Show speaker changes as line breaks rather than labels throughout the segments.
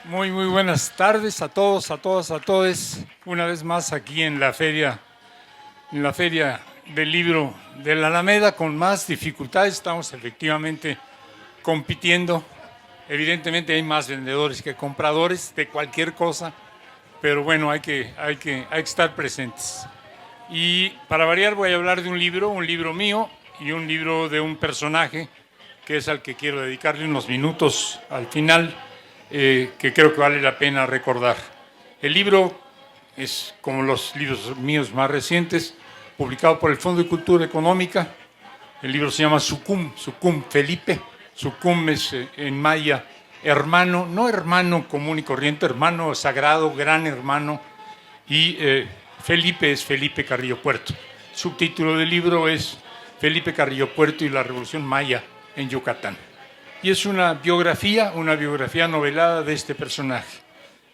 Muy buenas tardes a todos, a todas, a todos. Una vez más aquí en la feria del libro de la Alameda, con más dificultades. Estamos efectivamente compitiendo. Evidentemente hay más vendedores que compradores de cualquier cosa, pero bueno, hay que estar presentes. Y para variar voy a hablar de un libro mío y un libro de un personaje que es al que quiero dedicarle unos minutos al final, que creo que vale la pena recordar. El libro es, como los libros míos más recientes, publicado por el Fondo de Cultura Económica. El libro se llama Sucum Felipe. Sucum es en maya hermano, no hermano común y corriente, hermano sagrado, gran hermano. Y Felipe es Felipe Carrillo Puerto. El subtítulo del libro es Felipe Carrillo Puerto y la Revolución Maya en Yucatán. Y es una biografía novelada de este personaje.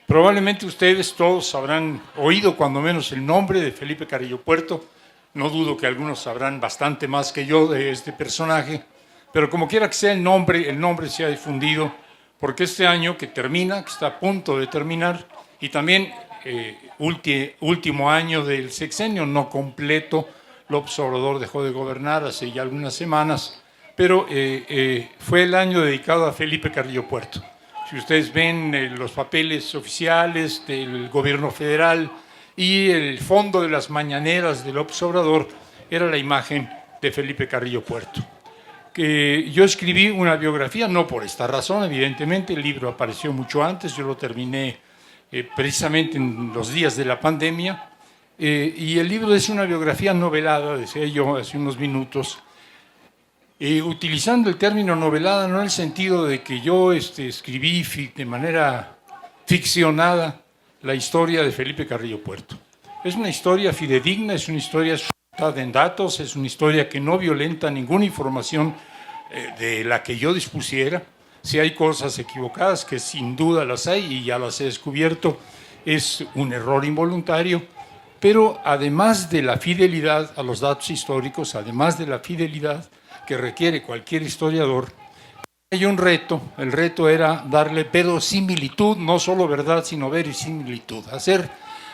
Probablemente ustedes todos habrán oído cuando menos el nombre de Felipe Carrillo Puerto. No dudo que algunos sabrán bastante más que yo de este personaje, pero como quiera que sea el nombre se ha difundido porque este año que termina, que está a punto de terminar, y también último año del sexenio no completo, López Obrador dejó de gobernar hace ya algunas semanas, pero fue el año dedicado a Felipe Carrillo Puerto. Si ustedes ven los papeles oficiales del gobierno federal y el fondo de las mañaneras de López Obrador, era la imagen de Felipe Carrillo Puerto. Que yo escribí una biografía, no por esta razón, evidentemente, el libro apareció mucho antes, yo lo terminé precisamente en los días de la pandemia, y el libro es una biografía novelada, decía yo hace unos minutos, utilizando el término novelada no en el sentido de que yo escribí de manera ficcionada la historia de Felipe Carrillo Puerto. Es una historia fidedigna, es una historia sustentada en datos, es una historia que no violenta ninguna información de la que yo dispusiera. Si hay cosas equivocadas, que sin duda las hay y ya las he descubierto, es un error involuntario, pero además de la fidelidad a los datos históricos, además de la fidelidad que requiere cualquier historiador, hay un reto. El reto era darle verosimilitud, no solo verdad, sino verisimilitud, hacer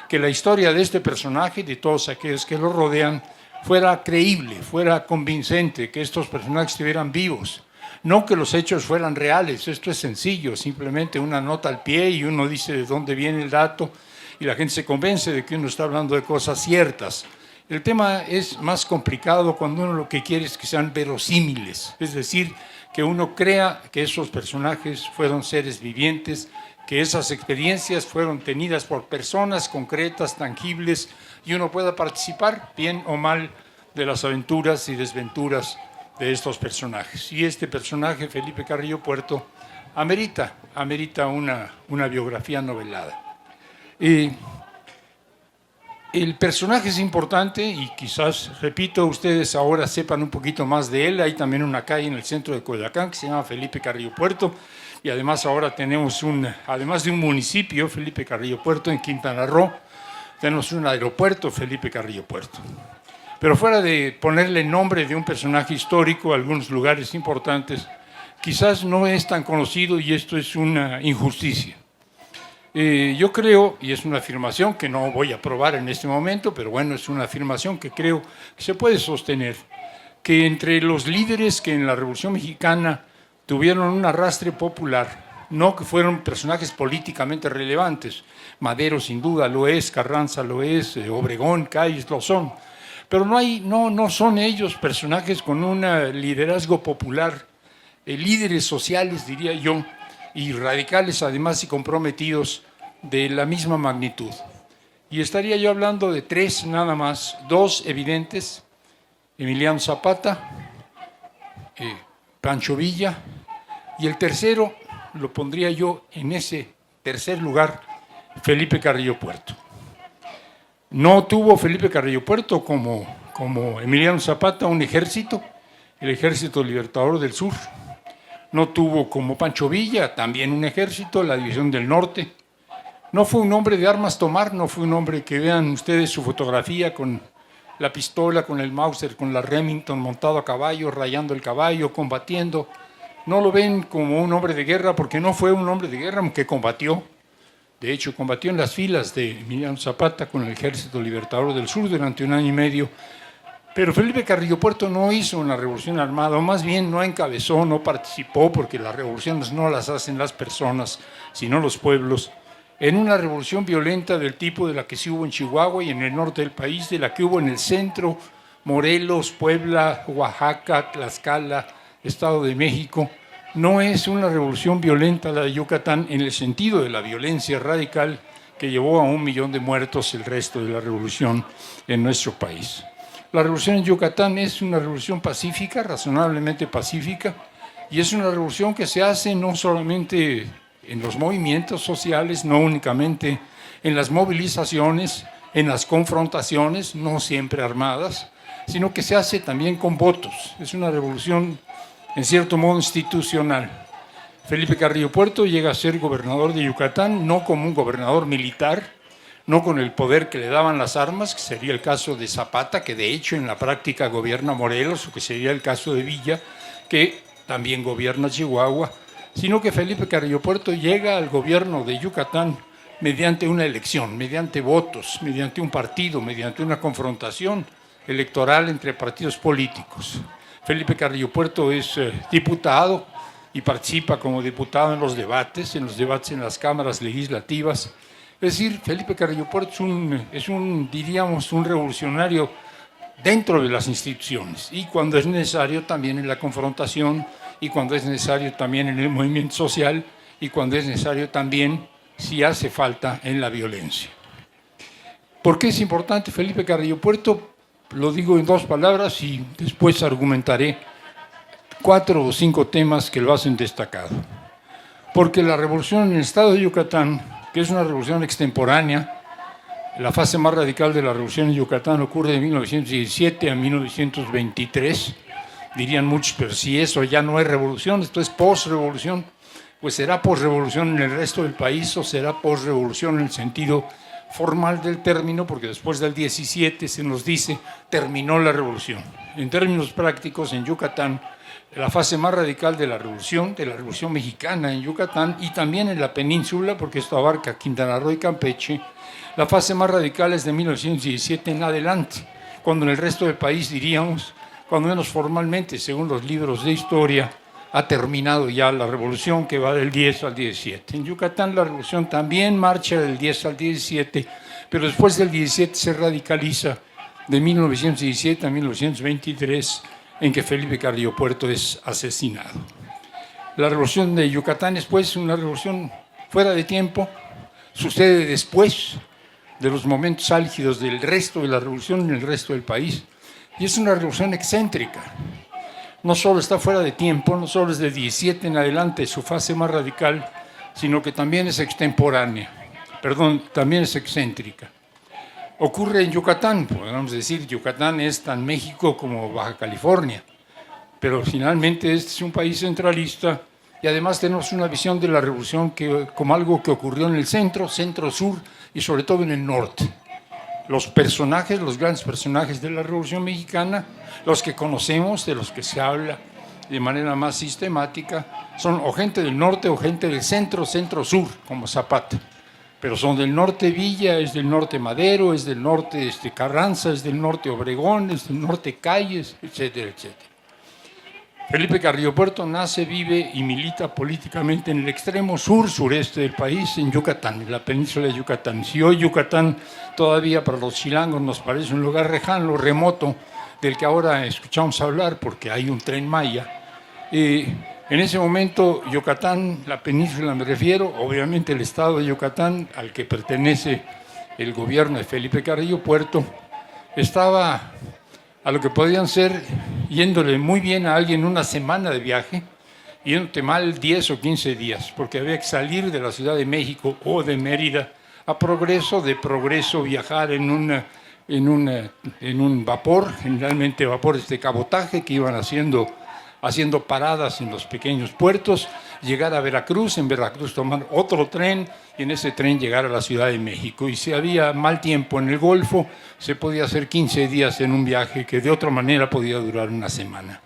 que la historia de este personaje y de todos aquellos que lo rodean fuera creíble, fuera convincente, que estos personajes estuvieran vivos, no que los hechos fueran reales. Esto es sencillo, simplemente una nota al pie y uno dice de dónde viene el dato y la gente se convence de que uno está hablando de cosas ciertas. El tema es más complicado cuando uno lo que quiere es que sean verosímiles, es decir, que uno crea que esos personajes fueron seres vivientes, que esas experiencias fueron tenidas por personas concretas, tangibles, y uno pueda participar, bien o mal, de las aventuras y desventuras de estos personajes. Y este personaje, Felipe Carrillo Puerto, amerita una biografía novelada. El personaje es importante y quizás, repito, ustedes ahora sepan un poquito más de él. Hay también una calle en el centro de Coyoacán que se llama Felipe Carrillo Puerto, y además ahora tenemos además de un municipio, Felipe Carrillo Puerto, en Quintana Roo, tenemos un aeropuerto, Felipe Carrillo Puerto. Pero fuera de ponerle nombre de un personaje histórico a algunos lugares importantes, quizás no es tan conocido, y esto es una injusticia. Yo creo, y es una afirmación que no voy a probar en este momento, pero bueno, es una afirmación que creo que se puede sostener, que entre los líderes que en la Revolución Mexicana tuvieron un arrastre popular, no que fueron personajes políticamente relevantes, Madero sin duda lo es, Carranza lo es, Obregón, Calles lo son, pero no son ellos personajes con un liderazgo popular, líderes sociales, diría yo, y radicales además y comprometidos de la misma magnitud. Y estaría yo hablando de tres nada más, dos evidentes: Emiliano Zapata, Pancho Villa, y el tercero lo pondría yo en ese tercer lugar, Felipe Carrillo Puerto. No tuvo Felipe Carrillo Puerto como Emiliano Zapata un ejército, el Ejército Libertador del Sur. No tuvo como Pancho Villa también un ejército, la División del Norte. No fue un hombre de armas tomar, no fue un hombre que vean ustedes su fotografía con la pistola, con el Mauser, con la Remington, montado a caballo, rayando el caballo, combatiendo. no lo ven como un hombre de guerra, porque no fue un hombre de guerra, aunque combatió. De hecho, combatió en las filas de Emiliano Zapata con el Ejército Libertador del Sur durante 1 año y medio. Pero Felipe Carrillo Puerto no hizo una revolución armada, o más bien no encabezó, no participó, porque las revoluciones no las hacen las personas, sino los pueblos, en una revolución violenta del tipo de la que sí hubo en Chihuahua y en el norte del país, de la que hubo en el centro, Morelos, Puebla, Oaxaca, Tlaxcala, Estado de México. No es una revolución violenta la de Yucatán en el sentido de la violencia radical que llevó a 1 millón de muertos el resto de la revolución en nuestro país. La revolución en Yucatán es una revolución pacífica, razonablemente pacífica, y es una revolución que se hace no solamente en los movimientos sociales, no únicamente en las movilizaciones, en las confrontaciones, no siempre armadas, sino que se hace también con votos. Es una revolución, en cierto modo, institucional. Felipe Carrillo Puerto llega a ser gobernador de Yucatán, no como un gobernador militar, no con el poder que le daban las armas, que sería el caso de Zapata, que de hecho en la práctica gobierna Morelos, o que sería el caso de Villa, que también gobierna Chihuahua, sino que Felipe Carrillo Puerto llega al gobierno de Yucatán mediante una elección, mediante votos, mediante un partido, mediante una confrontación electoral entre partidos políticos. Felipe Carrillo Puerto es diputado y participa como diputado en los debates en las cámaras legislativas. Es decir, Felipe Carrillo Puerto diríamos, un revolucionario dentro de las instituciones, y cuando es necesario también en la confrontación, y cuando es necesario también en el movimiento social, y cuando es necesario también, si hace falta, en la violencia. ¿Por qué es importante Felipe Carrillo Puerto? Lo digo en 2 palabras y después argumentaré 4 o 5 temas que lo hacen destacado. Porque la revolución en el estado de Yucatán, que es una revolución extemporánea, la fase más radical de la revolución en Yucatán ocurre de 1917 a 1923, dirían muchos, pero si eso ya no es revolución, esto es posrevolución, pues será posrevolución en el resto del país o será posrevolución en el sentido formal del término, porque después del 17 se nos dice terminó la revolución. En términos prácticos, en Yucatán, la fase más radical de la revolución mexicana en Yucatán y también en la península, porque esto abarca Quintana Roo y Campeche, la fase más radical es de 1917 en adelante, cuando en el resto del país, diríamos, cuando menos formalmente, según los libros de historia, ha terminado ya la revolución que va del 10 al 17. En Yucatán la revolución también marcha del 10 al 17, pero después del 17 se radicaliza de 1917 a 1923, en que Felipe Carrillo Puerto es asesinado. La revolución de Yucatán es pues una revolución fuera de tiempo, sucede después de los momentos álgidos del resto de la revolución en el resto del país, y es una revolución excéntrica. No solo está fuera de tiempo, no solo es de 17 en adelante su fase más radical, sino que también es también es excéntrica. Ocurre en Yucatán, podemos decir, Yucatán es tan México como Baja California, pero finalmente este es un país centralista y además tenemos una visión de la revolución como algo que ocurrió en el centro, centro-sur y sobre todo en el norte. Los grandes personajes de la Revolución Mexicana, los que conocemos, de los que se habla de manera más sistemática, son o gente del norte o gente del centro, centro-sur, como Zapata. Pero son del norte Villa, es del norte Madero, es del norte Carranza, es del norte Obregón, es del norte Calles, etcétera, etcétera. Felipe Carrillo Puerto nace, vive y milita políticamente en el extremo sur-sureste del país, en Yucatán, en la península de Yucatán. Si hoy Yucatán todavía para los chilangos nos parece un lugar lejano, remoto, del que ahora escuchamos hablar porque hay un Tren Maya, en ese momento Yucatán, la península me refiero, obviamente el estado de Yucatán, al que pertenece el gobierno de Felipe Carrillo Puerto, estaba a lo que podían ser, yéndole muy bien a alguien una semana de viaje, yéndote mal 10 o 15 días, porque había que salir de la Ciudad de México o de Mérida a Progreso, de Progreso viajar en un vapor, generalmente vapores de cabotaje que iban haciendo paradas en los pequeños puertos, llegar a Veracruz, en Veracruz tomar otro tren y en ese tren llegar a la Ciudad de México. Y si había mal tiempo en el Golfo, se podía hacer 15 días en un viaje que de otra manera podía durar una semana.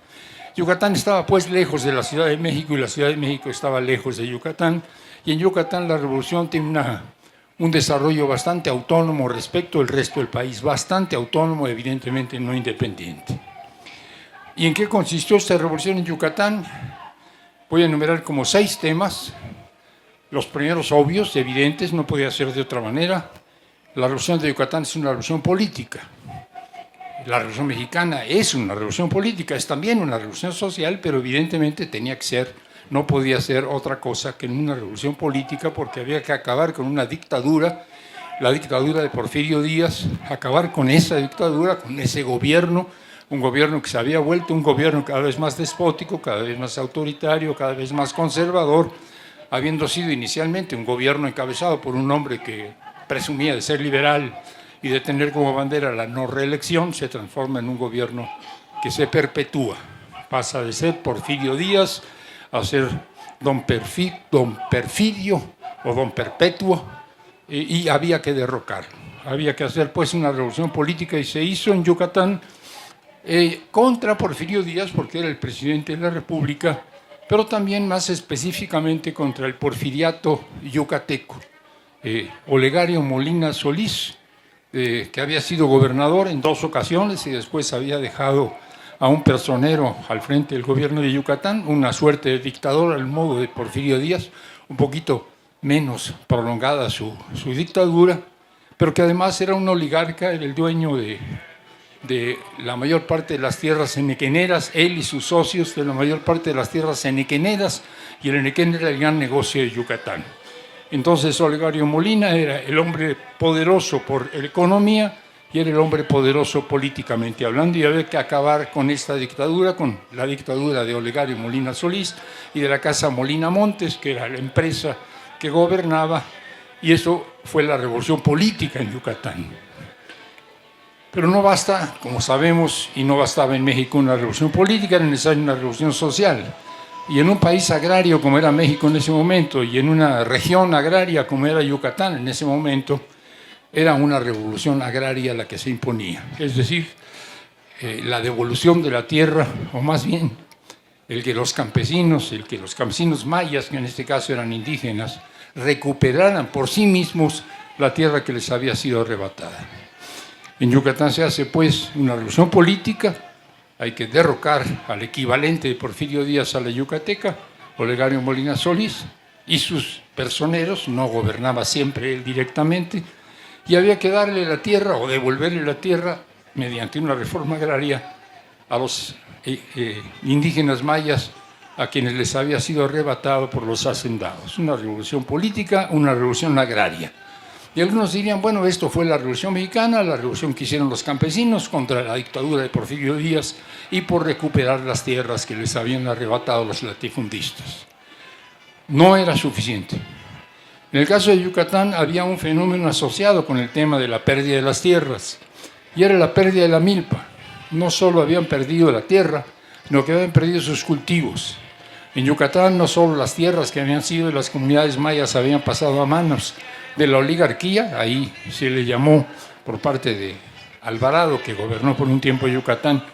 Yucatán estaba pues lejos de la Ciudad de México y la Ciudad de México estaba lejos de Yucatán, y en Yucatán la revolución tiene un desarrollo bastante autónomo respecto al resto del país, bastante autónomo, evidentemente no independiente. ¿Y en qué consistió esta revolución en Yucatán? Voy a enumerar como 6 temas. Los primeros obvios, evidentes, no podía ser de otra manera. La revolución de Yucatán es una revolución política. La revolución mexicana es una revolución política, es también una revolución social, pero evidentemente tenía que ser, no podía ser otra cosa que una revolución política, porque había que acabar con una dictadura, la dictadura de Porfirio Díaz, acabar con esa dictadura, con ese gobierno, un gobierno que se había vuelto un gobierno cada vez más despótico, cada vez más autoritario, cada vez más conservador, habiendo sido inicialmente un gobierno encabezado por un hombre que presumía de ser liberal y de tener como bandera la no reelección, se transforma en un gobierno que se perpetúa. Pasa de ser Porfirio Díaz a ser don Perfidio o don Perpetuo, y había que derrocarlo. Había que hacer pues una revolución política y se hizo en Yucatán contra Porfirio Díaz, porque era el presidente de la República, pero también más específicamente contra el porfiriato yucateco. Olegario Molina Solís, que había sido gobernador en 2 ocasiones y después había dejado a un personero al frente del gobierno de Yucatán, una suerte de dictador al modo de Porfirio Díaz, un poquito menos prolongada su dictadura, pero que además era un oligarca, era el dueño de la mayor parte de las tierras enequeneras, él y sus socios de la mayor parte de las tierras enequeneras, y el enequén era el gran negocio de Yucatán. Entonces Olegario Molina era el hombre poderoso por economía y era el hombre poderoso políticamente hablando, y había que acabar con esta dictadura, con la dictadura de Olegario Molina Solís y de la Casa Molina Montes, que era la empresa que gobernaba, y eso fue la revolución política en Yucatán. Pero no basta, como sabemos, y no bastaba en México una revolución política, era necesaria una revolución social. Y en un país agrario como era México en ese momento, y en una región agraria como era Yucatán en ese momento, era una revolución agraria la que se imponía. Es decir, la devolución de la tierra, o más bien el que los campesinos mayas, que en este caso eran indígenas, recuperaran por sí mismos la tierra que les había sido arrebatada. En Yucatán se hace pues una revolución política. Hay que derrocar al equivalente de Porfirio Díaz a la yucateca, Olegario Molina Solís, y sus personeros, no gobernaba siempre él directamente, y había que darle la tierra o devolverle la tierra mediante una reforma agraria a los indígenas mayas, a quienes les había sido arrebatado por los hacendados. Una revolución política, una revolución agraria. Y algunos dirían, bueno, esto fue la Revolución Mexicana, la revolución que hicieron los campesinos contra la dictadura de Porfirio Díaz y por recuperar las tierras que les habían arrebatado los latifundistas. No era suficiente. En el caso de Yucatán había un fenómeno asociado con el tema de la pérdida de las tierras, y era la pérdida de la milpa. No solo habían perdido la tierra, sino que habían perdido sus cultivos. En Yucatán no solo las tierras que habían sido de las comunidades mayas habían pasado a manos de la oligarquía, ahí se le llamó por parte de Alvarado, que gobernó por un tiempo Yucatán,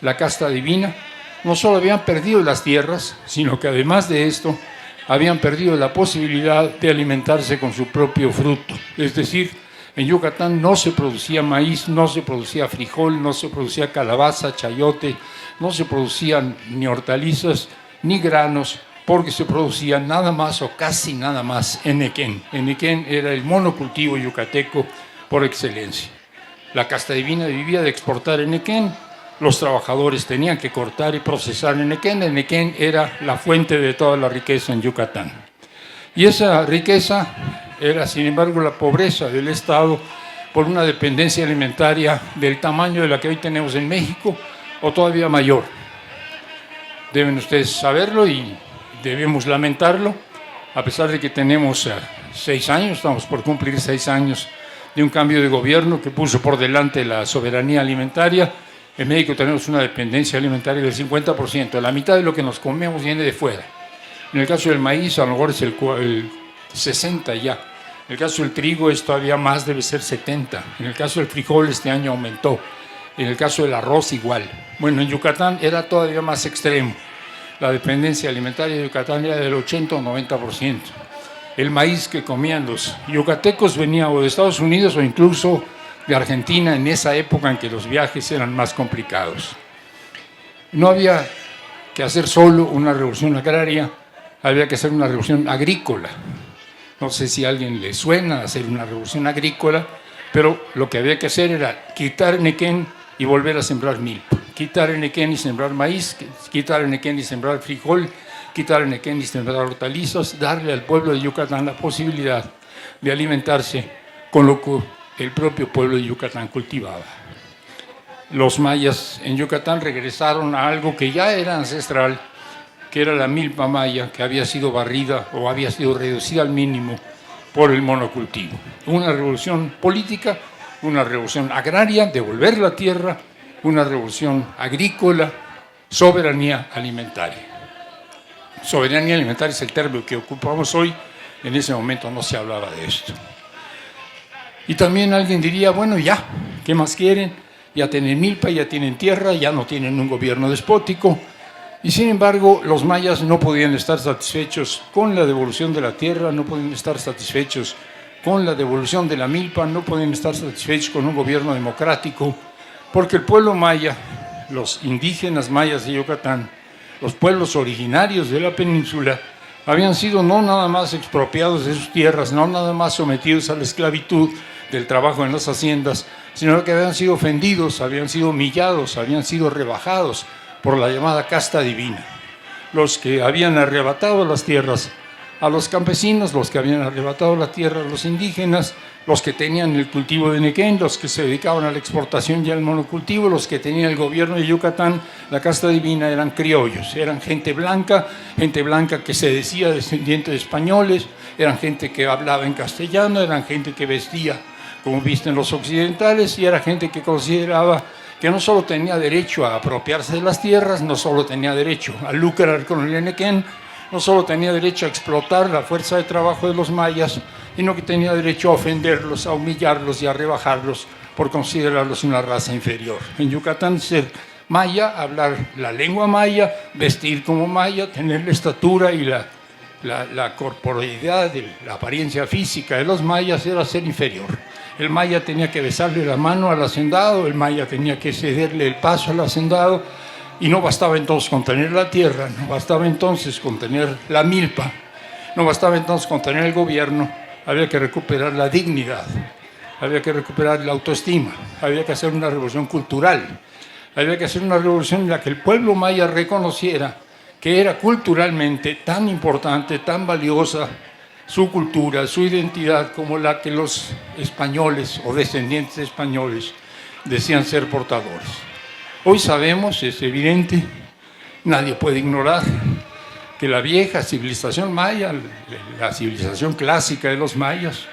la casta divina. No solo habían perdido las tierras, sino que además de esto habían perdido la posibilidad de alimentarse con su propio fruto. Es decir, en Yucatán no se producía maíz, no se producía frijol, no se producía calabaza, chayote, no se producían ni hortalizas ni granos, porque se producía nada más o casi nada más enequén. Enequén era el monocultivo yucateco por excelencia. La casta divina vivía de exportar enequén, los trabajadores tenían que cortar y procesar enequén. Enequén era la fuente de toda la riqueza en Yucatán. Y esa riqueza era, sin embargo, la pobreza del Estado por una dependencia alimentaria del tamaño de la que hoy tenemos en México, o todavía mayor. Deben ustedes saberlo y debemos lamentarlo, a pesar de que tenemos 6 años, estamos por cumplir 6 años de un cambio de gobierno que puso por delante la soberanía alimentaria. En México tenemos una dependencia alimentaria del 50%, la mitad de lo que nos comemos viene de fuera. En el caso del maíz, a lo mejor es el 60% ya. En el caso del trigo es todavía más, debe ser 70%. En el caso del frijol, este año aumentó. En el caso del arroz igual. Bueno, en Yucatán era todavía más extremo. La dependencia alimentaria de Yucatán era del 80 o 90%. El maíz que comían los yucatecos venía o de Estados Unidos o incluso de Argentina en esa época en que los viajes eran más complicados. No había que hacer solo una revolución agraria, había que hacer una revolución agrícola. No sé si a alguien le suena hacer una revolución agrícola, pero lo que había que hacer era quitar Nequén y volver a sembrar milpa. Quitar Nequén y sembrar maíz, quitar Nequén y sembrar frijol, quitar Nequén y sembrar hortalizas, darle al pueblo de Yucatán la posibilidad de alimentarse con lo que el propio pueblo de Yucatán cultivaba. Los mayas en Yucatán regresaron a algo que ya era ancestral, que era la milpa maya, que había sido barrida o había sido reducida al mínimo por el monocultivo. Una revolución política, una revolución agraria, devolver la tierra, una revolución agrícola, soberanía alimentaria. Soberanía alimentaria es el término que ocupamos hoy, en ese momento no se hablaba de esto. Y también alguien diría, bueno, ya, ¿qué más quieren? Ya tienen milpa, ya tienen tierra, ya no tienen un gobierno despótico. Y sin embargo, los mayas no podían estar satisfechos con la devolución de la tierra, no podían estar satisfechos con la devolución de la milpa, no podían estar satisfechos con un gobierno democrático, porque el pueblo maya, los indígenas mayas de Yucatán, los pueblos originarios de la península, habían sido no nada más expropiados de sus tierras, no nada más sometidos a la esclavitud del trabajo en las haciendas, sino que habían sido ofendidos, habían sido humillados, habían sido rebajados por la llamada casta divina. Los que habían arrebatado las tierras a los campesinos, los que habían arrebatado la tierra a los indígenas, los que tenían el cultivo de Nequén, los que se dedicaban a la exportación y al monocultivo, los que tenían el gobierno de Yucatán, la casta divina, eran criollos, eran gente blanca que se decía descendiente de españoles, eran gente que hablaba en castellano, eran gente que vestía como visten los occidentales y era gente que consideraba que no solo tenía derecho a apropiarse de las tierras, no solo tenía derecho a lucrar con el Nequén, no solo tenía derecho a explotar la fuerza de trabajo de los mayas, sino que tenía derecho a ofenderlos, a humillarlos y a rebajarlos por considerarlos una raza inferior. En Yucatán, ser maya, hablar la lengua maya, vestir como maya, tener la estatura y la corporeidad, la apariencia física de los mayas era ser inferior. El maya tenía que besarle la mano al hacendado, el maya tenía que cederle el paso al hacendado, y no bastaba entonces con tener la tierra, no bastaba entonces con tener la milpa, no bastaba entonces con tener el gobierno, había que recuperar la dignidad, había que recuperar la autoestima, había que hacer una revolución cultural, había que hacer una revolución en la que el pueblo maya reconociera que era culturalmente tan importante, tan valiosa su cultura, su identidad, como la que los españoles o descendientes de españoles decían ser portadores. Hoy sabemos, es evidente, nadie puede ignorar que la vieja civilización maya, la civilización clásica de los mayas,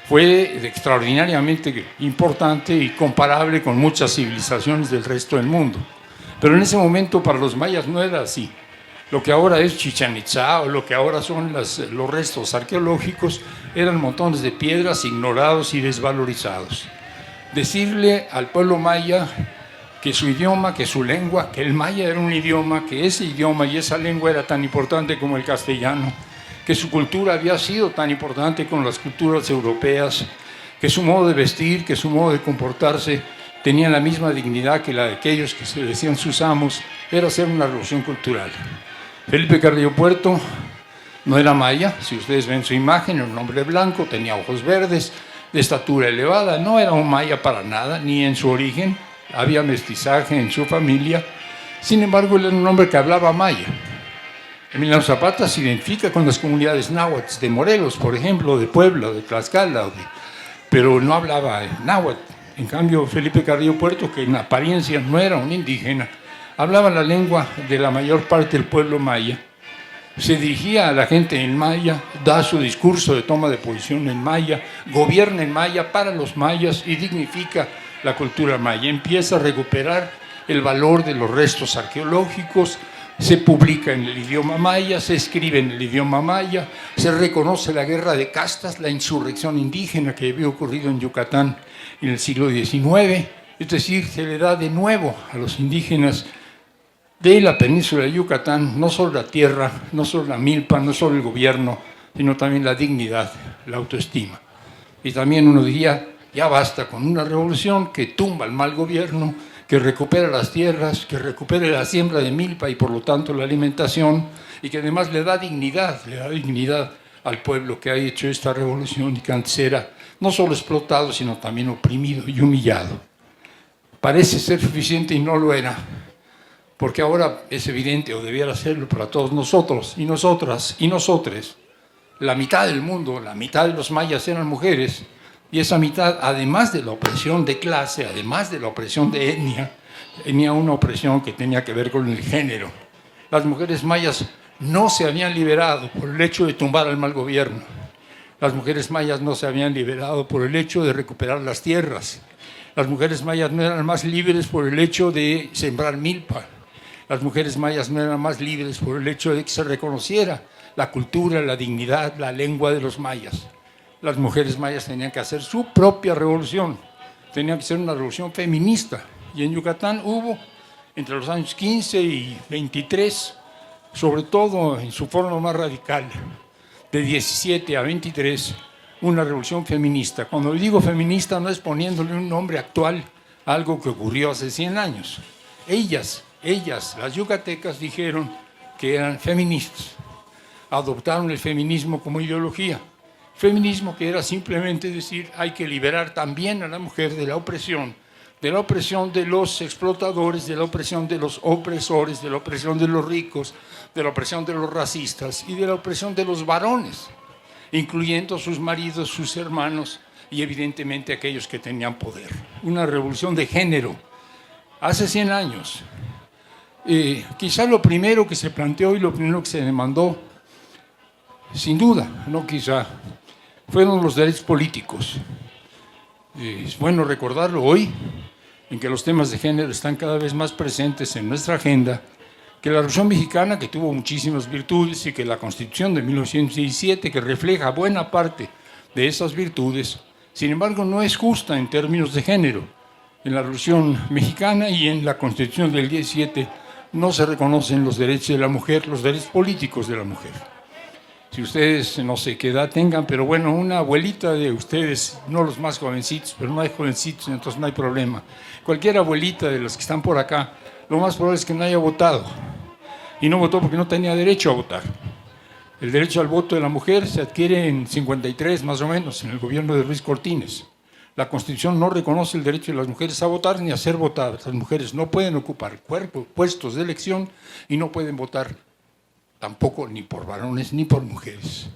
fue extraordinariamente importante y comparable con muchas civilizaciones del resto del mundo. Pero en ese momento para los mayas no era así. Lo que ahora es Chichén Itzá o lo que ahora son los restos arqueológicos eran montones de piedras ignorados y desvalorizados. Decirle al pueblo maya que su idioma, que su lengua, que el maya era un idioma, que ese idioma y esa lengua era tan importante como el castellano, que su cultura había sido tan importante como las culturas europeas, que su modo de vestir, que su modo de comportarse tenía la misma dignidad que la de aquellos que se decían sus amos, era hacer una revolución cultural. Felipe Carrillo Puerto no era maya, si ustedes ven su imagen, era un hombre blanco, tenía ojos verdes, de estatura elevada, no era un maya para nada, ni en su origen, había mestizaje en su familia, sin embargo él era un hombre que hablaba maya. Emiliano Zapata se identifica con las comunidades náhuatl de Morelos, por ejemplo, de Puebla, de Tlaxcala, pero no hablaba náhuatl. En cambio, Felipe Carrillo Puerto, que en apariencia no era un indígena, hablaba la lengua de la mayor parte del pueblo maya, se dirigía a la gente en maya, da su discurso de toma de posición en maya, gobierna en maya para los mayas y dignifica la cultura maya. Empieza a recuperar el valor de los restos arqueológicos, se publica en el idioma maya, se escribe en el idioma maya, se reconoce la guerra de castas, la insurrección indígena que había ocurrido en Yucatán en el siglo XIX,
Es decir, se le da de nuevo a los indígenas de la península de Yucatán no solo la tierra, no solo la milpa, no solo el gobierno, sino también la dignidad, la autoestima. Y también uno diría, ya basta con una revolución que tumba el mal gobierno, que recupera las tierras, que recupere la siembra de milpa y por lo tanto la alimentación, y que además le da dignidad al pueblo que ha hecho esta revolución y que antes era no solo explotado, sino también oprimido y humillado. Parece ser suficiente y no lo era, porque ahora es evidente, o debiera serlo para todos nosotros y nosotras y nosotres, la mitad del mundo, la mitad de los mayas eran mujeres, y esa mitad, además de la opresión de clase, además de la opresión de etnia, tenía una opresión que tenía que ver con el género. Las mujeres mayas no se habían liberado por el hecho de tumbar al mal gobierno. Las mujeres mayas no se habían liberado por el hecho de recuperar las tierras. Las mujeres mayas no eran más libres por el hecho de sembrar milpa. Las mujeres mayas no eran más libres por el hecho de que se reconociera la cultura, la dignidad, la lengua de los mayas. Las mujeres mayas tenían que hacer su propia revolución, tenían que ser una revolución feminista. Y en Yucatán hubo, entre los años 15 y 23, sobre todo en su forma más radical, de 17 a 23, una revolución feminista. Cuando digo feminista no es poniéndole un nombre actual a algo que ocurrió hace 100 años. Ellas, las yucatecas, dijeron que eran feministas. Adoptaron el feminismo como ideología. Feminismo que era simplemente decir hay que liberar también a la mujer de la opresión de los explotadores, de la opresión de los opresores, de la opresión de los ricos, de la opresión de los racistas y de la opresión de los varones, incluyendo sus maridos, sus hermanos y evidentemente aquellos que tenían poder. Una revolución de género. Hace 100 años, quizá lo primero que se planteó y lo primero que se demandó, sin duda, no quizá, fueron los derechos políticos. Es bueno recordarlo hoy, en que los temas de género están cada vez más presentes en nuestra agenda, que la Revolución Mexicana, que tuvo muchísimas virtudes, y que la Constitución de 1917, que refleja buena parte de esas virtudes, sin embargo no es justa en términos de género. En la Revolución Mexicana y en la Constitución del 17 no se reconocen los derechos de la mujer, los derechos políticos de la mujer. Si ustedes no sé qué edad tengan, pero bueno, una abuelita de ustedes, no los más jovencitos, pero no hay jovencitos, entonces no hay problema. Cualquier abuelita de los que están por acá, lo más probable es que no haya votado. Y no votó porque no tenía derecho a votar. El derecho al voto de la mujer se adquiere en 53 más o menos, en el gobierno de Ruiz Cortines. La Constitución no reconoce el derecho de las mujeres a votar ni a ser votadas. Las mujeres no pueden ocupar puestos de elección y no pueden votar tampoco ni por varones ni por mujeres.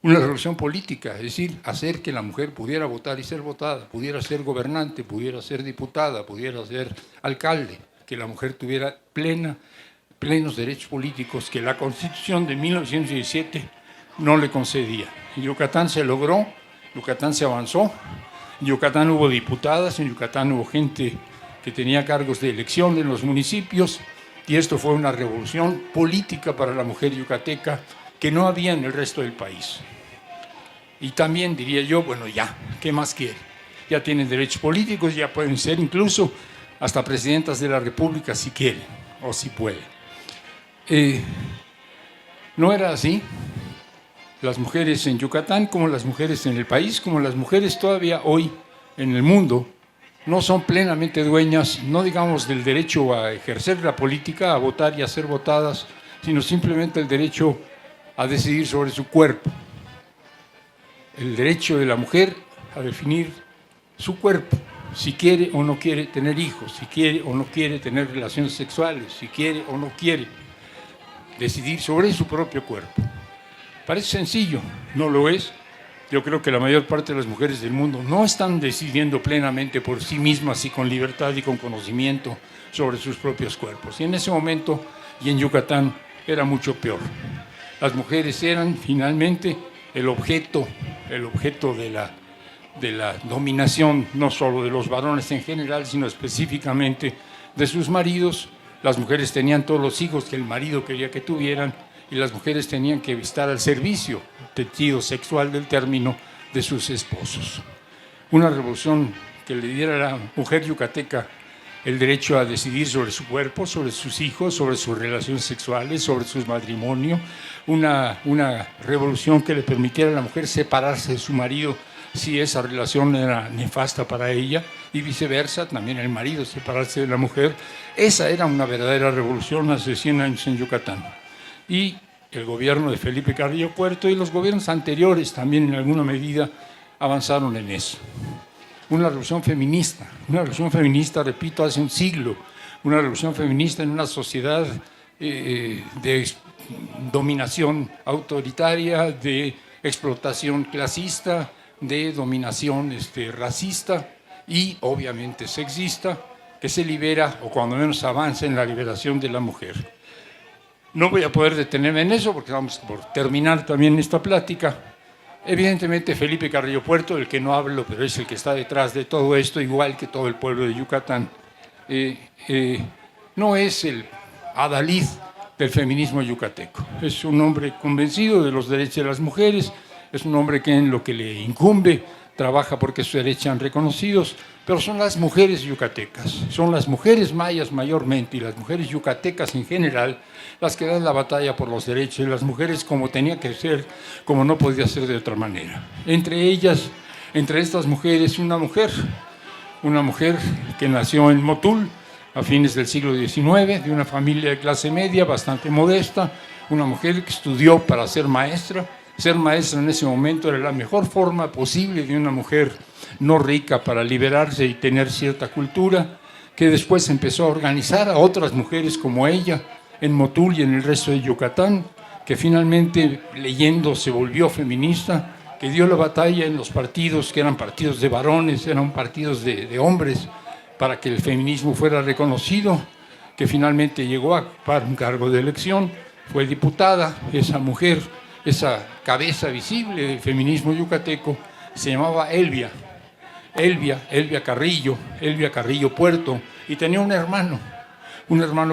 Una revolución política, es decir, hacer que la mujer pudiera votar y ser votada, pudiera ser gobernante, pudiera ser diputada, pudiera ser alcalde, que la mujer tuviera plenos derechos políticos que la Constitución de 1917 no le concedía. En Yucatán se logró, Yucatán se avanzó, en Yucatán hubo diputadas, en Yucatán hubo gente que tenía cargos de elección en los municipios, y esto fue una revolución política para la mujer yucateca que no había en el resto del país. Y también diría yo, bueno, ya, ¿qué más quiere? Ya tienen derechos políticos, ya pueden ser incluso hasta presidentas de la República si quieren o si pueden. No era así. Las mujeres en Yucatán, como las mujeres en el país, como las mujeres todavía hoy en el mundo, no son plenamente dueñas, no digamos del derecho a ejercer la política, a votar y a ser votadas, sino simplemente el derecho a decidir sobre su cuerpo. El derecho de la mujer a definir su cuerpo, si quiere o no quiere tener hijos, si quiere o no quiere tener relaciones sexuales, si quiere o no quiere decidir sobre su propio cuerpo. Parece sencillo, no lo es. Yo creo que la mayor parte de las mujeres del mundo no están decidiendo plenamente por sí mismas y con libertad y con conocimiento sobre sus propios cuerpos. Y en ese momento, y en Yucatán, era mucho peor. Las mujeres eran finalmente el objeto de la dominación, no solo de los varones en general, sino específicamente de sus maridos. Las mujeres tenían todos los hijos que el marido quería que tuvieran, y las mujeres tenían que estar al servicio, sentido sexual del término, de sus esposos. Una revolución que le diera a la mujer yucateca el derecho a decidir sobre su cuerpo, sobre sus hijos, sobre sus relaciones sexuales, sobre su matrimonio, una revolución que le permitiera a la mujer separarse de su marido si esa relación era nefasta para ella, y viceversa, también el marido separarse de la mujer. Esa era una verdadera revolución hace 100 años en Yucatán. Y el gobierno de Felipe Carrillo Puerto y los gobiernos anteriores también en alguna medida avanzaron en eso. Una revolución feminista, repito, hace un siglo, una revolución feminista en una sociedad de dominación autoritaria, de explotación clasista, de dominación racista y obviamente sexista, que se libera, o cuando menos avanza en la liberación de la mujer. No voy a poder detenerme en eso porque vamos por terminar también esta plática. Evidentemente Felipe Carrillo Puerto, del que no hablo, pero es el que está detrás de todo esto, igual que todo el pueblo de Yucatán, no es el adalid del feminismo yucateco. Es un hombre convencido de los derechos de las mujeres, es un hombre que en lo que le incumbe trabaja porque sus derechos sean reconocidos, pero son las mujeres yucatecas, son las mujeres mayas mayormente y las mujeres yucatecas en general las que dan la batalla por los derechos de las mujeres como tenía que ser, como no podía ser de otra manera. Entre ellas, entre estas mujeres, una mujer que nació en Motul a fines del siglo XIX, de una familia de clase media bastante modesta, una mujer que estudió para ser maestra. Ser maestra en ese momento era la mejor forma posible de una mujer no rica para liberarse y tener cierta cultura, que después empezó a organizar a otras mujeres como ella en Motul y en el resto de Yucatán, que finalmente leyendo se volvió feminista, que dio la batalla en los partidos que eran partidos de varones, eran partidos de hombres, para que el feminismo fuera reconocido, que finalmente llegó a ocupar un cargo de elección, fue diputada. Esa mujer, esa cabeza visible del feminismo yucateco, se llamaba Elvia Carrillo Puerto, y tenía un hermano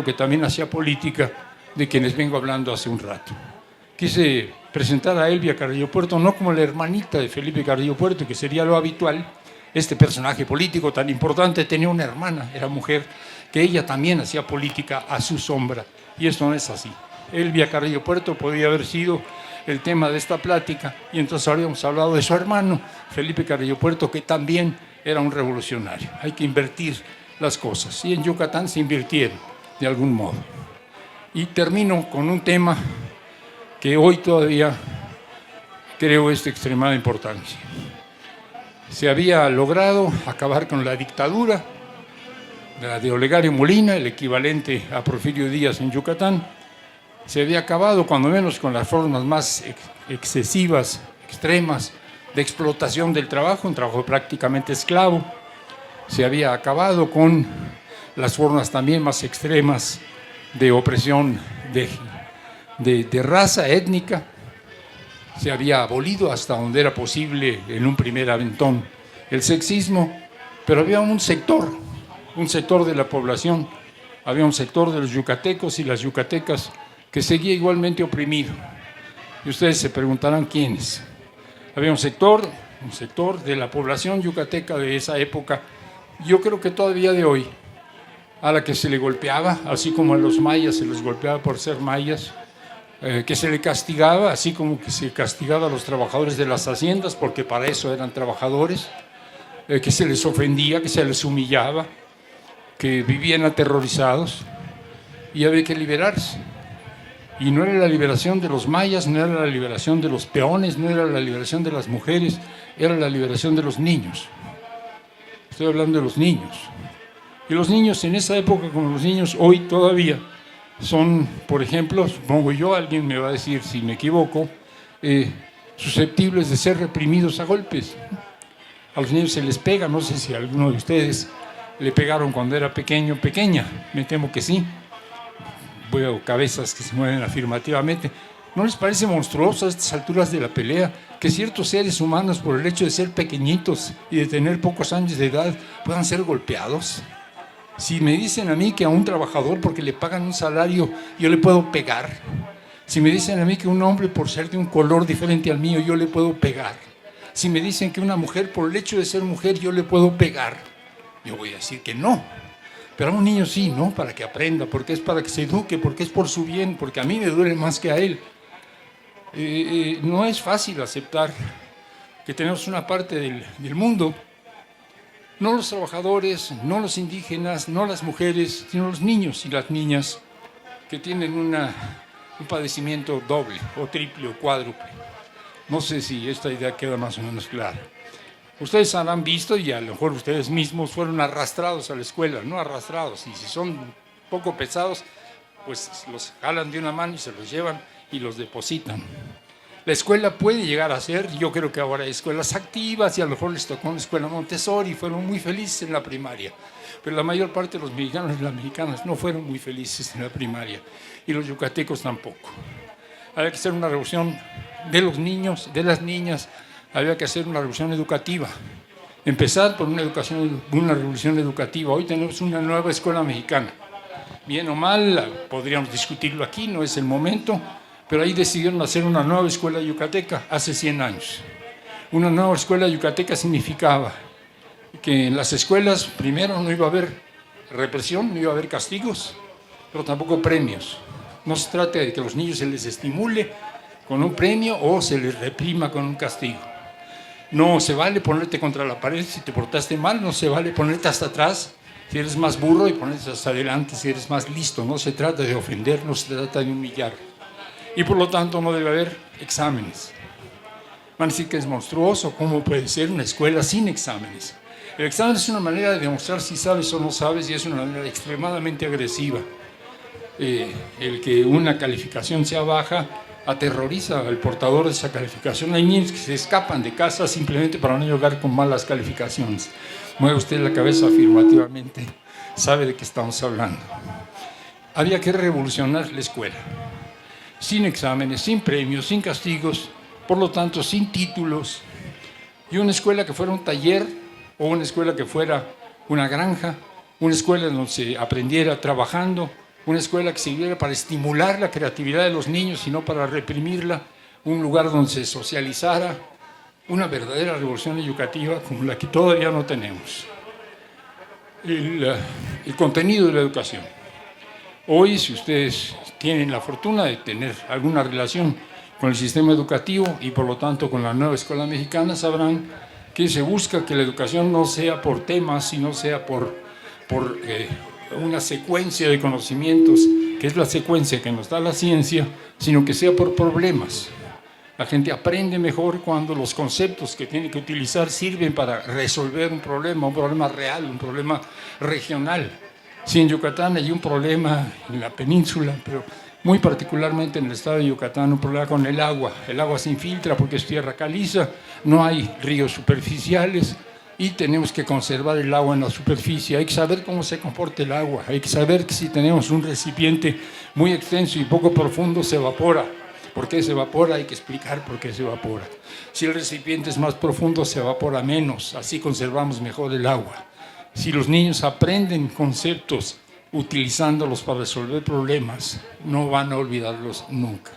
que también hacía política, de quienes vengo hablando hace un rato. Quise presentar a Elvia Carrillo Puerto no como la hermanita de Felipe Carrillo Puerto, que sería lo habitual. Este personaje político tan importante tenía una hermana, era mujer, que ella también hacía política a su sombra, y esto no es así. Elvia Carrillo Puerto podía haber sido el tema de esta plática, y entonces habríamos hablado de su hermano, Felipe Carrillo Puerto, que también era un revolucionario. Hay que invertir las cosas, y en Yucatán se invirtieron de algún modo. Y termino con un tema que hoy todavía creo es de extremada importancia. Se había logrado acabar con la dictadura, la de Olegario Molina, el equivalente a Porfirio Díaz en Yucatán. Se había acabado, cuando menos, con las formas más excesivas, extremas, de explotación del trabajo, un trabajo prácticamente esclavo. Se había acabado con las formas también más extremas de opresión de raza étnica. Se había abolido hasta donde era posible en un primer aventón el sexismo, pero había un sector de la población, había un sector de los yucatecos y las yucatecas que seguía igualmente oprimido. Y ustedes se preguntarán quiénes. Había un sector de la población yucateca de esa época, yo creo que todavía de hoy, a la que se le golpeaba, así como a los mayas se les golpeaba por ser mayas, que se le castigaba, así como que se castigaba a los trabajadores de las haciendas, porque para eso eran trabajadores, que se les ofendía, que se les humillaba, que vivían aterrorizados, y había que liberarse. Y no era la liberación de los mayas, no era la liberación de los peones, no era la liberación de las mujeres, era la liberación de los niños. Estoy hablando de los niños. Y los niños en esa época, como los niños hoy todavía, son, por ejemplo, supongo yo, alguien me va a decir si me equivoco, susceptibles de ser reprimidos a golpes. A los niños se les pega, no sé si a alguno de ustedes le pegaron cuando era pequeño, pequeña, me temo que sí. Veo cabezas que se mueven afirmativamente. ¿No les parece monstruoso a estas alturas de la pelea que ciertos seres humanos, por el hecho de ser pequeñitos y de tener pocos años de edad, puedan ser golpeados? Si me dicen a mí que a un trabajador, porque le pagan un salario, yo le puedo pegar. Si me dicen a mí que un hombre, por ser de un color diferente al mío, yo le puedo pegar. Si me dicen que una mujer, por el hecho de ser mujer, yo le puedo pegar, yo voy a decir que no. Pero a un niño sí, ¿no? Para que aprenda, porque es para que se eduque, porque es por su bien, porque a mí me duele más que a él. No es fácil aceptar que tenemos una parte del mundo, no los trabajadores, no los indígenas, no las mujeres, sino los niños y las niñas que tienen un padecimiento doble o triple o cuádruple. No sé si esta idea queda más o menos clara. Ustedes habrán visto y a lo mejor ustedes mismos fueron arrastrados a la escuela, no arrastrados, y si son poco pesados, pues los jalan de una mano y se los llevan y los depositan. La escuela puede llegar a ser, yo creo que ahora hay escuelas activas y a lo mejor les tocó una escuela Montessori y fueron muy felices en la primaria, pero la mayor parte de los mexicanos y las mexicanas no fueron muy felices en la primaria y los yucatecos tampoco. Había que hacer una revolución de los niños, de las niñas, había que hacer una revolución educativa. Empezar por una revolución educativa. Hoy tenemos una nueva escuela mexicana. Bien o mal, podríamos discutirlo aquí, no es el momento, pero ahí decidieron hacer una nueva escuela yucateca hace 100 años. Una nueva escuela yucateca significaba que en las escuelas, primero, no iba a haber represión, no iba a haber castigos, pero tampoco premios. No se trata de que a los niños se les estimule con un premio o se les reprima con un castigo. No se vale ponerte contra la pared si te portaste mal, no se vale ponerte hasta atrás si eres más burro y ponerte hasta adelante si eres más listo. No se trata de ofender, no se trata de humillar. Y por lo tanto no debe haber exámenes. Van a decir que es monstruoso, ¿cómo puede ser una escuela sin exámenes? El examen es una manera de demostrar si sabes o no sabes y es una manera extremadamente agresiva. El que una calificación sea baja aterroriza al portador de esa calificación. Hay niños que se escapan de casa simplemente para no llegar con malas calificaciones. Mueve usted la cabeza afirmativamente, sabe de qué estamos hablando. Había que revolucionar la escuela, sin exámenes, sin premios, sin castigos, por lo tanto sin títulos, y una escuela que fuera un taller o una escuela que fuera una granja, una escuela donde se aprendiera trabajando, una escuela que sirviera para estimular la creatividad de los niños y no para reprimirla, un lugar donde se socializara, una verdadera revolución educativa como la que todavía no tenemos. El contenido de la educación. Hoy, si ustedes tienen la fortuna de tener alguna relación con el sistema educativo y por lo tanto con la nueva escuela mexicana, sabrán que se busca que la educación no sea por temas, sino sea por una secuencia de conocimientos, que es la secuencia que nos da la ciencia, sino que sea por problemas. La gente aprende mejor cuando los conceptos que tiene que utilizar sirven para resolver un problema real, un problema regional. Si en Yucatán hay un problema en la península, pero muy particularmente en el estado de Yucatán, un problema con el agua se infiltra porque es tierra caliza, no hay ríos superficiales, y tenemos que conservar el agua en la superficie. Hay que saber cómo se comporta el agua, hay que saber que si tenemos un recipiente muy extenso y poco profundo se evapora. ¿Por qué se evapora? Hay que explicar por qué se evapora. Si el recipiente es más profundo se evapora menos, así conservamos mejor el agua. Si los niños aprenden conceptos utilizándolos para resolver problemas, no van a olvidarlos nunca.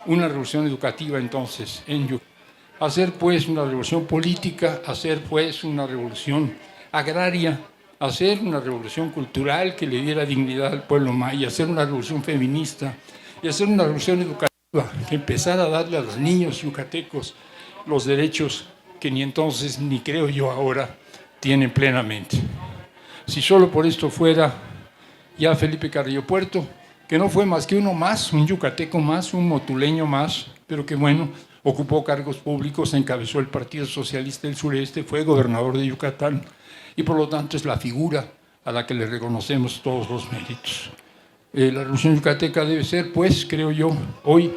Una revolución educativa entonces en Yucatán. Hacer pues una revolución política, hacer pues una revolución agraria, hacer una revolución cultural que le diera dignidad al pueblo maya, hacer una revolución feminista y hacer una revolución educativa que empezara a darle a los niños yucatecos los derechos que ni entonces ni creo yo ahora tienen plenamente. Si solo por esto fuera ya Felipe Carrillo Puerto, que no fue más que uno más, un yucateco más, un motuleño más, pero que bueno, ocupó cargos públicos, encabezó el Partido Socialista del Sureste, fue gobernador de Yucatán y por lo tanto es la figura a la que le reconocemos todos los méritos. La revolución yucateca debe ser, pues, creo yo, hoy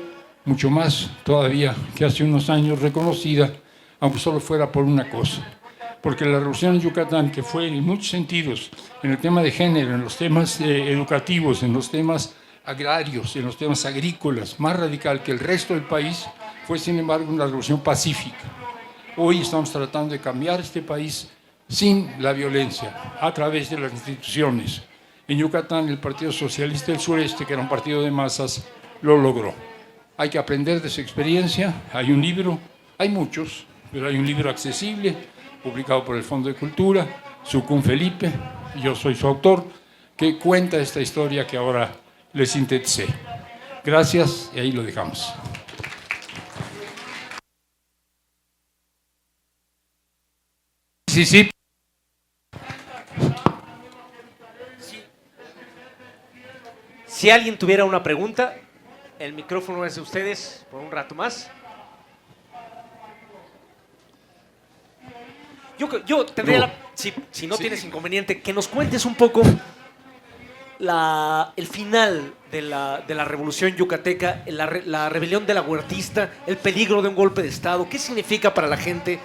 mucho más todavía que hace unos años reconocida, aunque solo fuera por una cosa. Porque la revolución en Yucatán, que fue en muchos sentidos, en el tema de género, en los temas educativos, en los temas agrarios, en los temas agrícolas, más radical que el resto del país, fue sin embargo una revolución pacífica. Hoy estamos tratando de cambiar este país sin la violencia, a través de las instituciones. En Yucatán el Partido Socialista del Sureste, que era un partido de masas, lo logró. Hay que aprender de su experiencia, hay un libro, hay muchos, pero hay un libro accesible, publicado por el Fondo de Cultura, Sucún Felipe, yo soy su autor, que cuenta esta historia que ahora les sinteticé. Gracias, y ahí lo dejamos. Sí, sí.
Si alguien tuviera una pregunta, el micrófono es de ustedes por un rato más. Yo tendría, si no tienes inconveniente, que nos cuentes un poco el final de la revolución yucateca, la rebelión de la huertista, el peligro de un golpe de Estado. ¿Qué significa para la gente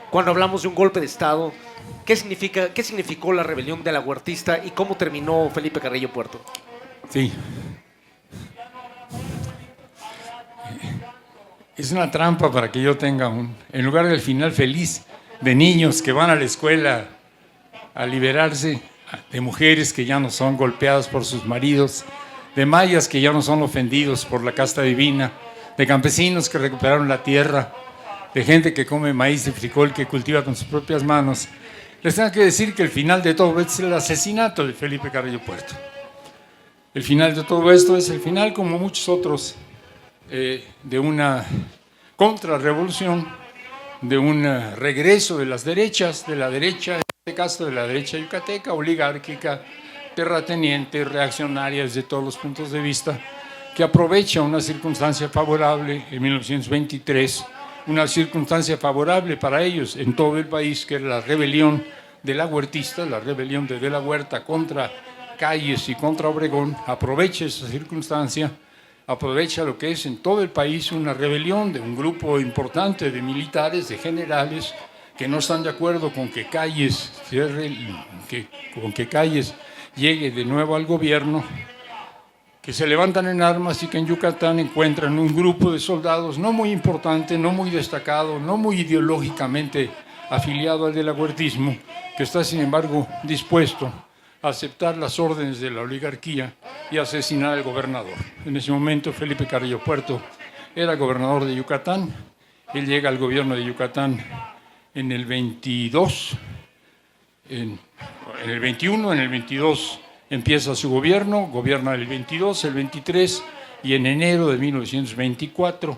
cuando hablamos de un golpe de Estado? ¿Qué significó la rebelión de la huertista y cómo terminó Felipe Carrillo Puerto?
Sí. Es una trampa para que yo tenga en lugar del final feliz de niños que van a la escuela a liberarse, de mujeres que ya no son golpeadas por sus maridos, de mayas que ya no son ofendidos por la casta divina, de campesinos que recuperaron la tierra, de gente que come maíz y frijol que cultiva con sus propias manos. Les tengo que decir que el final de todo esto es el asesinato de Felipe Carrillo Puerto. El final de todo esto es el final, como muchos otros, de una contrarrevolución, de un regreso de las derechas, de la derecha, en este caso de la derecha yucateca, oligárquica, terrateniente, reaccionaria desde todos los puntos de vista, que aprovecha una circunstancia favorable en 1923, una circunstancia favorable para ellos en todo el país, que era la rebelión de la huertista, la rebelión de la Huerta contra Calles y contra Obregón. Aprovecha esa circunstancia, aprovecha lo que es en todo el país una rebelión de un grupo importante de militares, de generales, que no están de acuerdo con que Calles llegue de nuevo al gobierno, que se levantan en armas y que en Yucatán encuentran un grupo de soldados no muy importante, no muy destacado, no muy ideológicamente afiliado al del huertismo, que está sin embargo dispuesto a aceptar las órdenes de la oligarquía y asesinar al gobernador. En ese momento Felipe Carrillo Puerto era gobernador de Yucatán. Él llega al gobierno de Yucatán en el 22, en el 21, en el 22 empieza su gobierno, gobierna el 22, el 23 y en enero de 1924,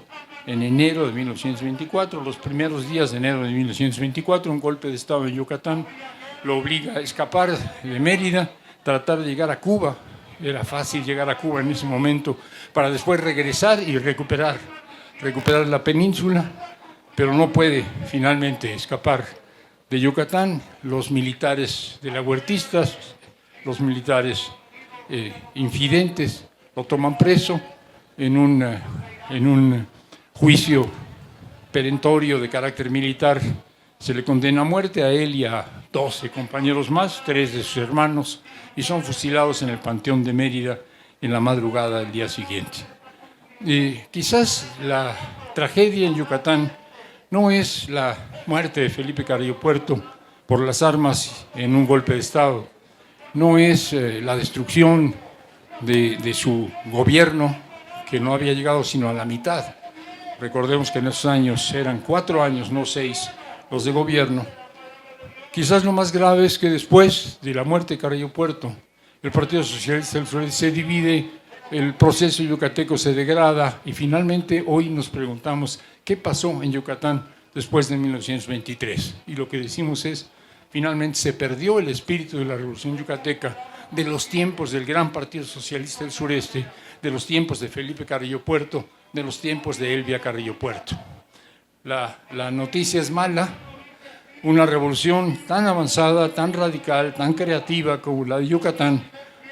los primeros días de enero de 1924, un golpe de Estado en Yucatán lo obliga a escapar de Mérida, tratar de llegar a Cuba. Era fácil llegar a Cuba en ese momento para después regresar y recuperar la península, pero no puede finalmente escapar de Yucatán. Los militares de la huertistas, los militares infidentes, lo toman preso en un juicio perentorio de carácter militar. Se le condena a muerte a él y a 12 compañeros más, 3 de sus hermanos, y son fusilados en el Panteón de Mérida en la madrugada del día siguiente. Quizás la tragedia en Yucatán no es la muerte de Felipe Carrillo Puerto por las armas en un golpe de Estado, no es la destrucción de su gobierno, que no había llegado sino a la mitad. Recordemos que en esos años eran 4 años, no 6, los de gobierno. Quizás lo más grave es que después de la muerte de Carrillo Puerto, el Partido Socialista del Sureste se divide, el proceso yucateco se degrada y finalmente hoy nos preguntamos qué pasó en Yucatán después de 1923. Y lo que decimos es, finalmente se perdió el espíritu de la Revolución Yucateca, de los tiempos del gran Partido Socialista del Sureste, de los tiempos de Felipe Carrillo Puerto, de los tiempos de Elvia Carrillo Puerto. La noticia es mala. Una revolución tan avanzada, tan radical, tan creativa como la de Yucatán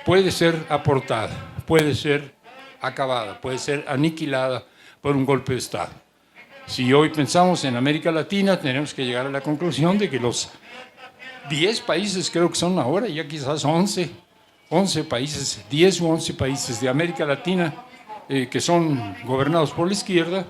puede ser aportada, puede ser acabada, puede ser aniquilada por un golpe de Estado. Si hoy pensamos en América Latina, tenemos que llegar a la conclusión de que los 10 países, creo que son ahora ya quizás 11 países, 10 u 11 países de América Latina que son gobernados por la izquierda,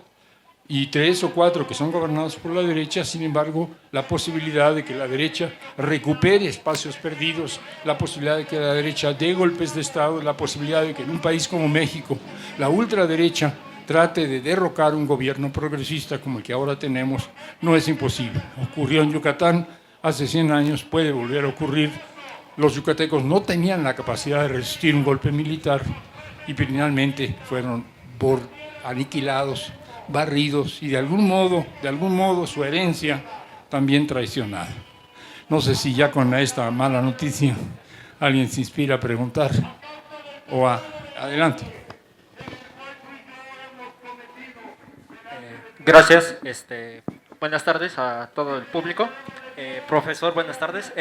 y 3 o 4 que son gobernados por la derecha. Sin embargo, la posibilidad de que la derecha recupere espacios perdidos, la posibilidad de que la derecha dé golpes de Estado, la posibilidad de que en un país como México la ultraderecha trate de derrocar un gobierno progresista como el que ahora tenemos, no es imposible. Ocurrió en Yucatán hace 100 años, puede volver a ocurrir. Los yucatecos no tenían la capacidad de resistir un golpe militar y finalmente fueron aniquilados, barridos y de algún modo su herencia también traicionada. No sé si ya con esta mala noticia alguien se inspira a preguntar adelante.
Gracias. Buenas tardes a todo el público. Profesor, buenas tardes.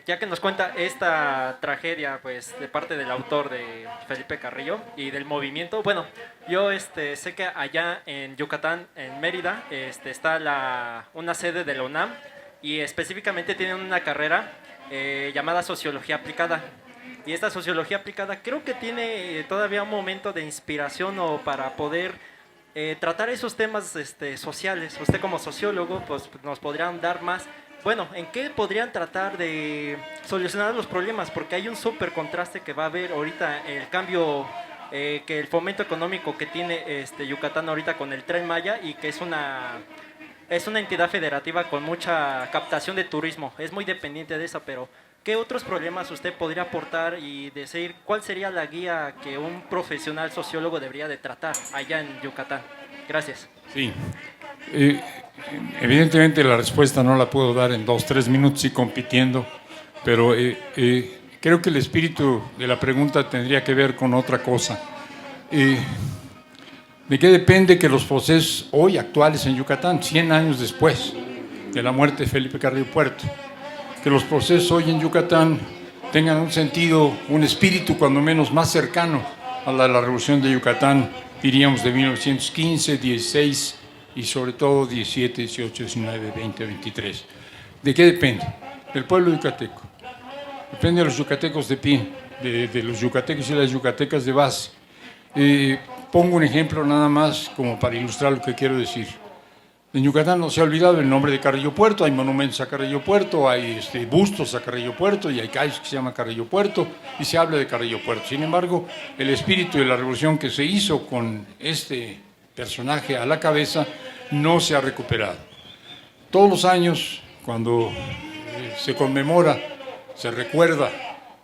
Ya que nos cuenta esta tragedia, pues, de parte del autor de Felipe Carrillo y del movimiento, bueno, yo sé que allá en Yucatán, en Mérida, está una sede de la UNAM y específicamente tienen una carrera llamada Sociología Aplicada. Y esta Sociología Aplicada creo que tiene todavía un momento de inspiración o para poder tratar esos temas sociales. Usted como sociólogo, pues, nos podrían dar más. Bueno, ¿en qué podrían tratar de solucionar los problemas? Porque hay un súper contraste que va a haber ahorita, el cambio, que el fomento económico que tiene Yucatán ahorita con el Tren Maya y que es una entidad federativa con mucha captación de turismo. Es muy dependiente de eso, pero ¿qué otros problemas usted podría aportar y decir cuál sería la guía que un profesional sociólogo debería de tratar allá en Yucatán? Gracias.
Sí. Evidentemente la respuesta no la puedo dar en 2-3 minutos y compitiendo, pero creo que el espíritu de la pregunta tendría que ver con otra cosa. ¿De qué depende que los procesos hoy actuales en Yucatán, 100 años después de la muerte de Felipe Carrillo Puerto, que los procesos hoy en Yucatán tengan un sentido, un espíritu cuando menos más cercano a la Revolución de Yucatán, diríamos de 1915, 16 y sobre todo 17, 18, 19, 20, 23. ¿De qué depende? Del pueblo yucateco. Depende de los yucatecos de pie, de los yucatecos y las yucatecas de base. Pongo un ejemplo nada más como para ilustrar lo que quiero decir. En Yucatán no se ha olvidado el nombre de Carrillo Puerto, hay monumentos a Carrillo Puerto, hay bustos a Carrillo Puerto y hay calles que se llama Carrillo Puerto y se habla de Carrillo Puerto. Sin embargo, el espíritu de la revolución que se hizo con este personaje a la cabeza no se ha recuperado. Todos los años, cuando se conmemora, se recuerda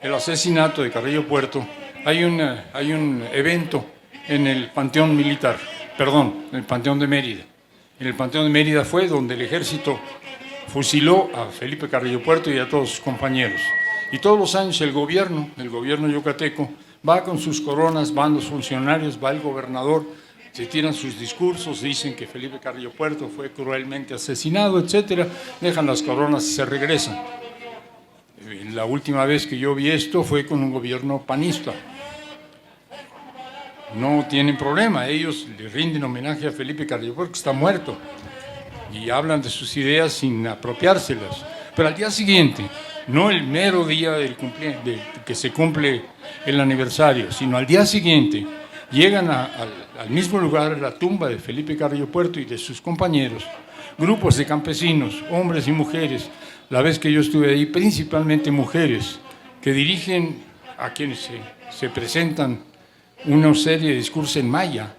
el asesinato de Carrillo Puerto, hay un evento en el Panteón Militar, en el Panteón de Mérida. En el Panteón de Mérida fue donde el ejército fusiló a Felipe Carrillo Puerto y a todos sus compañeros. Y todos los años el gobierno yucateco, va con sus coronas, van los funcionarios, va el gobernador, se tiran sus discursos, dicen que Felipe Carrillo Puerto fue cruelmente asesinado, etcétera, dejan las coronas y se regresan. La última vez que yo vi esto fue con un gobierno panista. No tienen problema, ellos le rinden homenaje a Felipe Carrillo Puerto, que está muerto, y hablan de sus ideas sin apropiárselas. Pero al día siguiente, no el mero día de que se cumple el aniversario, sino al día siguiente, llegan al mismo lugar, a la tumba de Felipe Carrillo Puerto y de sus compañeros, grupos de campesinos, hombres y mujeres, la vez que yo estuve ahí, principalmente mujeres, que dirigen a quienes se presentan una serie de discursos en maya,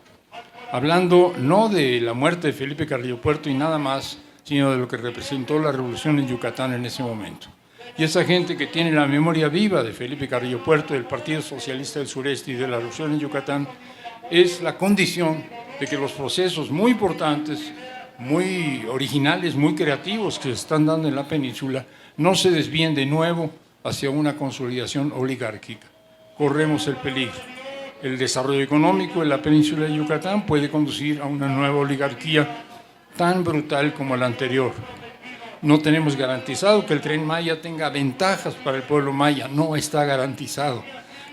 hablando no de la muerte de Felipe Carrillo Puerto y nada más, sino de lo que representó la revolución en Yucatán en ese momento. Y esa gente que tiene la memoria viva de Felipe Carrillo Puerto, del Partido Socialista del Sureste y de la revolución en Yucatán, es la condición de que los procesos muy importantes, muy originales, muy creativos que se están dando en la península, no se desvíen de nuevo hacia una consolidación oligárquica. Corremos el peligro. El desarrollo económico en la península de Yucatán puede conducir a una nueva oligarquía tan brutal como la anterior. No tenemos garantizado que el Tren Maya tenga ventajas para el pueblo maya, no está garantizado.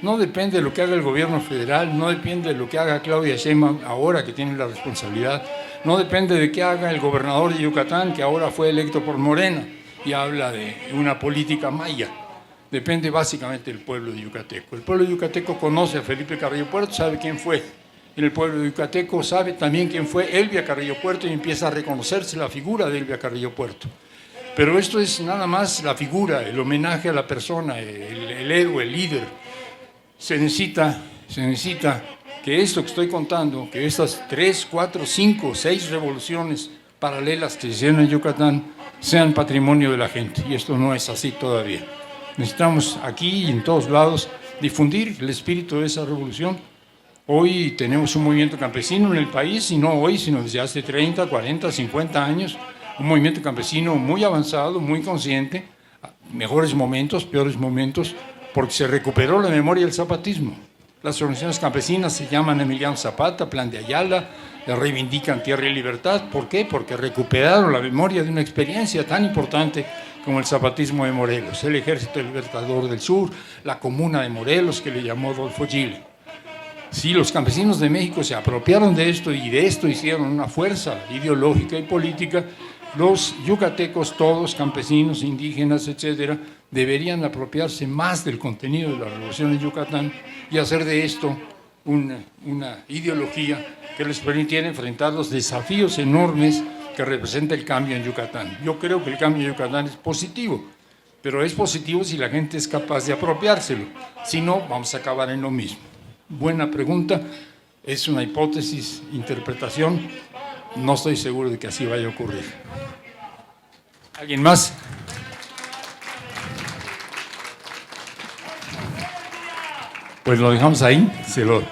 No depende de lo que haga el gobierno federal, no depende de lo que haga Claudia Sheinbaum ahora que tiene la responsabilidad, no depende de qué haga el gobernador de Yucatán que ahora fue electo por Morena y habla de una política maya. Depende básicamente del pueblo de yucateco. El pueblo yucateco conoce a Felipe Carrillo Puerto, sabe quién fue. El pueblo yucateco sabe también quién fue Elvia Carrillo Puerto y empieza a reconocerse la figura de Elvia Carrillo Puerto. Pero esto es nada más la figura, el homenaje a la persona, el héroe, el líder. Se necesita que esto que estoy contando, que estas 3, 4, 5, 6 revoluciones paralelas que se hicieron en Yucatán sean patrimonio de la gente. Y esto no es así todavía. Necesitamos aquí y en todos lados difundir el espíritu de esa revolución. Hoy tenemos un movimiento campesino en el país, y no hoy, sino desde hace 30, 40, 50 años, un movimiento campesino muy avanzado, muy consciente, mejores momentos, peores momentos, porque se recuperó la memoria del zapatismo. Las organizaciones campesinas se llaman Emiliano Zapata, Plan de Ayala, reivindican tierra y libertad. ¿Por qué? Porque recuperaron la memoria de una experiencia tan importante como el zapatismo de Morelos, el Ejército Libertador del Sur, la Comuna de Morelos, que le llamó Adolfo Gil. Sí, los campesinos de México se apropiaron de esto y de esto hicieron una fuerza ideológica y política. Los yucatecos, todos, campesinos, indígenas, etcétera, deberían apropiarse más del contenido de la revolución en Yucatán y hacer de esto una ideología que les permitiera enfrentar los desafíos enormes que representa el cambio en Yucatán. Yo creo que el cambio en Yucatán es positivo, pero es positivo si la gente es capaz de apropiárselo. Si no, vamos a acabar en lo mismo. Buena pregunta, es una hipótesis, interpretación. No estoy seguro de que así vaya a ocurrir. ¿Alguien más? Pues lo dejamos ahí, se lo